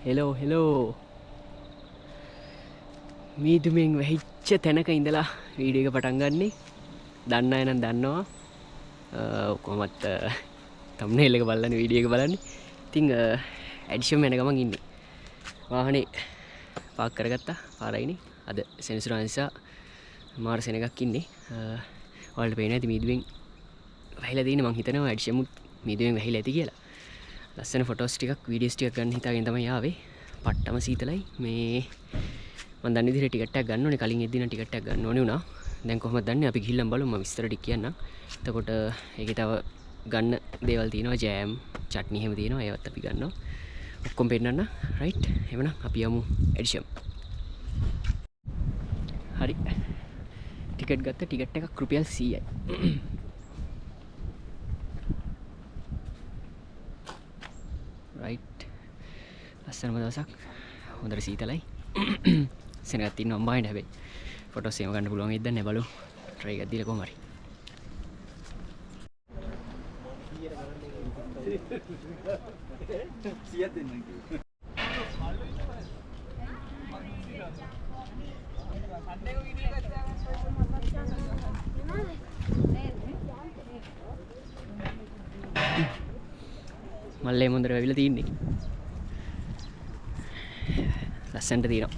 Hello මීදුමෙන් වැහිච්ච තැනක ඉඳලා video එක පටන් ගන්නේ. දන්න අය නම් දන්නවා. කොහොමත් තම්බ්නේල් එක බලන්න වීඩියෝ එක බලන්නේ. ඉතින් ඇඩිෂන් යන ගමන් ඉන්නේ. වාහනේ පාක් කරගත්තා පාරයිනේ. අද සෙනසුරාදා නිසා මාර සෙනගක් ඉන්නේ. ඔයාලට පේන්නේ නැති මීදුමෙන් වැහිලා තියෙන්නේ. මං හිතනවා ඇඩිෂන් මුත් මීදුමෙන් වැහිලා ඇති කියලා. ලස්සන ෆොටෝස් ටිකක් වීඩියෝස් ටිකක් ගන්න හිතාගෙන තමයි ආවේ. පට්ටම සීතලයි. මේ මම දන්න විදිහට ටිකට් එකක් ගන්න ඕනේ. කලින් එද්දින ටිකට් එකක් ගන්න ඕනේ වුණා. දැන් කොහොමද දන්නේ? අපි ගිහිල්ලා බලමු. මම විස්තර ටික කියන්නම්. එතකොට ඒකේ තව ගන්න දේවල් තියෙනවා. ජෑම්, චට්නි එහෙම තියෙනවා. ඒවත් අපි ගන්නවා. ඔක්කොම පෙන්නන්න. රයිට්. එහෙනම් අපි යමු එඩිෂන්. හරි. ටිකට් ගත්ත. ටිකට් එකක් රුපියල් 100යි. රයිට්. ලස්සනම දවසක්. හොඳට සීතලයි. සෙනගක් තියෙනවා අම්බායින්ට. හැබැයි ෆොටෝස් එහෙම ගන්න පුළුවන් ඉද්දන්නේ බලමු. try එකක් දීලා කොහොම හරි. මල්ලේ මොන්දර වැවිලා තින්නේ. ලස්සනට තියෙනවා.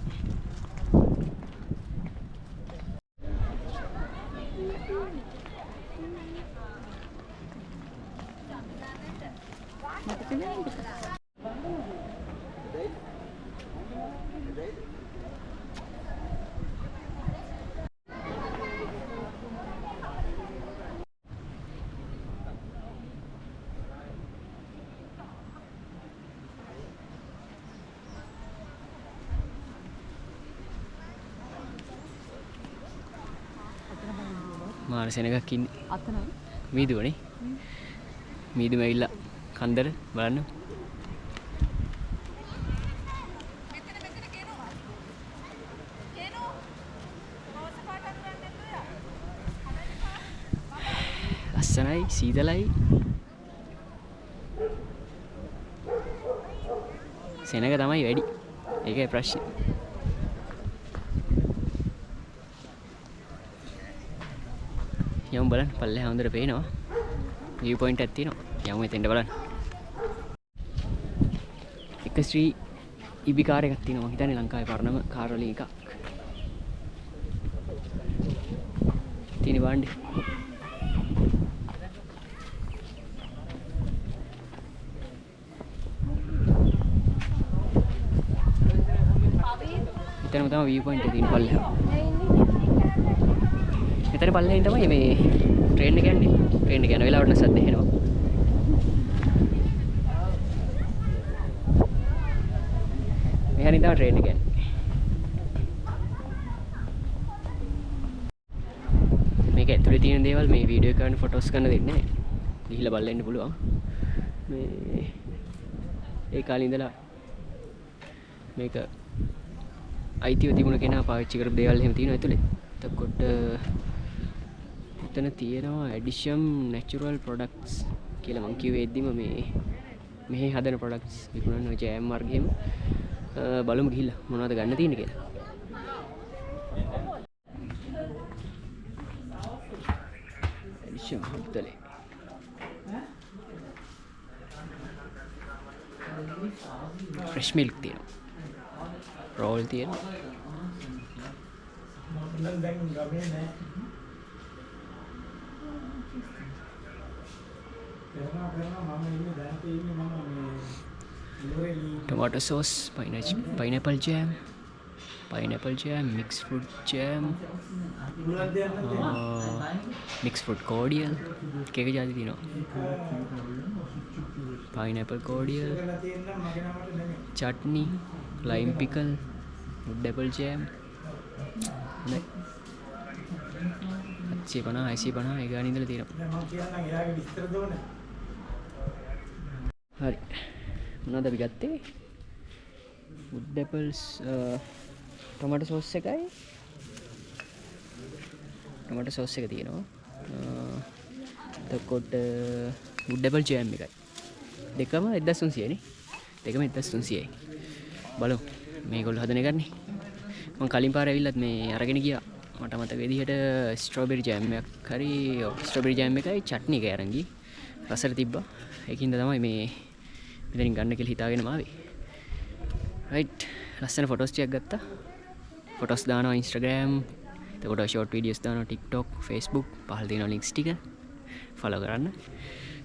මාර සෙනගක් ඉන්නේ. අතනයි. මීදුවනේ. මීදුම ඇවිල්ලා කන්දර බලන්න. ලස්සනයි, සීතලයි. සෙනග තමයි වැඩි. ඒකයි ප්‍රශ්නේ. යමු බලන්න. පල්ලෙහා හොඳට පේනවා. view point එකක් තියෙනවා. යමු එතෙන්ට බලන්න. එක ශ්‍රී ඉබි කාර් එකක් තියෙනවා. මම හිතන්නේ ලංකාවේ පරණම කාර් වලින් එකක්. තියෙන බාණ්ඩේ. එතනම තමයි view point එක තියෙන පල්ලෙහා. එතන පල්ලෙහින් තමයි මේ ට්‍රේන් එක යන්නේ. ට්‍රේන් එක යන වෙලාවට සද්ද එනවා. මෙහෙන් තමයි ට්‍රේන් එක යන්නේ. මේක ඇතුලේ තියෙන දේවල් මේ වීඩියෝ එකේ ගන්න ෆොටෝස් ගන්න දෙන්නේ නැහැ. ගිහිල්ලා බලන්න ඉන්න පුළුවන්. මේ ඒ කාලේ ඉඳලා මේක අයිතිව තිබුණ කෙනා පාවිච්චි කරපු දේවල් එහෙම තියෙනවා ඇතුලේ. එතකොට එතන තියෙනවා ඇඩිෂන් නැචරල් ප්‍රොඩක්ට්ස් කියලා මං කිව්වේ එද්දිම මේ මෙහි හදන ප්‍රොඩක්ට්ස් විකුණන ජෑම් වර්ගෙම බලමු ගිහිල්ලා මොනවද ගන්න තියෙන්නේ කියලා. ඇඩිෂන් හොද්දලේ ෆ්‍රෙෂ් මිල්ක් තියෙනවා. රෝල් තියෙනවා. tomato sauce, pineapple jam, mixed fruit jam, mixed fruit cordial, කේක ජාති තියෙනවා. pineapple cordial, chutney, lime pickle, wood apple jam. නේ 750 650 ඒ ගාන ඉඳලා තියෙනවා. හරි. මොනවද අපි ගත්තේ? wood apples tomato sauce එකයි. tomato sauce එක තියෙනවා. එතකොට wood apple jam එකයි. දෙකම 1300 නේ. දෙකම 1300යි. බලමු මේගොල්ලෝ හදන එකන්නේ. මම කලින් පාර ඇවිල්ලත් මේ අරගෙන ගියා. මට මතක විදිහට ස්ට්‍රෝබෙරි ජෑම් එකක් හරි ස්ට්‍රෝබෙරි ජෑම් එකයි චට්නි එකයි අරන් ගියේ. රසට තිබ්බා. ඒකින්ද තමයි මේ මෙතනින් ගන්න කියලා හිතාගෙන ආවේ. රයිට් ලස්සන ෆොටෝස් ටිකක් ගත්තා. ෆොටෝස් දානවා Instagram, එතකොට ෂෝට් වීඩියෝස් දානවා TikTok, Facebook, පහළ තියෙන ලින්ක්ස් ටික ෆලෝ කරන්න.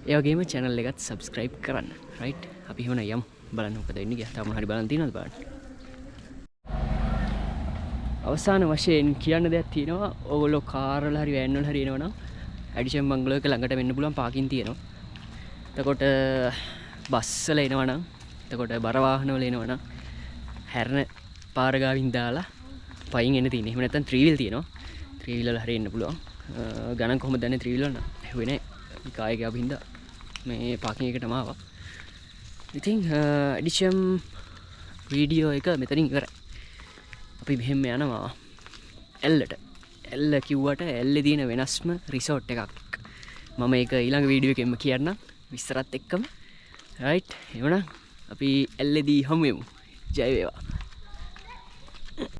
ඒ වගේම channel එකත් subscribe කරන්න. රයිට් අපි එහෙනම් යමු බලන්න මොකද වෙන්නේ කියලා. තාම හරි බලන්න තියෙනවද බලන්න. අවසාන වශයෙන් කියන්න දෙයක් තියෙනවා. ඕගොල්ලෝ කාර් වල හරි වෑන් වල හරි එනවනම් ඇඩිෂන් බංගලෝ එක ළඟට වෙන්න පුළුවන් පාකින් තියෙනවා. එතකොට බස් වල එනවනම්, එතකොට බර වාහන වල එනවනම් හැරෙන පාර ගාවින් දාලා පයින් එන්න තියෙන්නේ. එහෙම නැත්නම් 3 wheel තියෙනවා. 3 wheel වල හරි එන්න පුළුවන්. ගණන් කොහොමද දන්නේ 3 wheel වල නම්? ඇහුවේ නෑ. කායක අපින්ද මේ පාකින් එකටම ආවා. ඉතින් ඇඩිෂන් වීඩියෝ එක මෙතනින් ඉවරයි. අපි මෙහෙම යනවා එල්ලට. එල්ල කිව්වට එල්ලේ තියෙන වෙනස්ම රිසෝට් එකක්. මම ඒක ඊළඟ වීඩියෝ එකෙන්ම කියන්නම් විස්තරත් එක්කම. රයිට්. එවනම් අපි එල්ලේදී හමු වෙමු. ජය වේවා.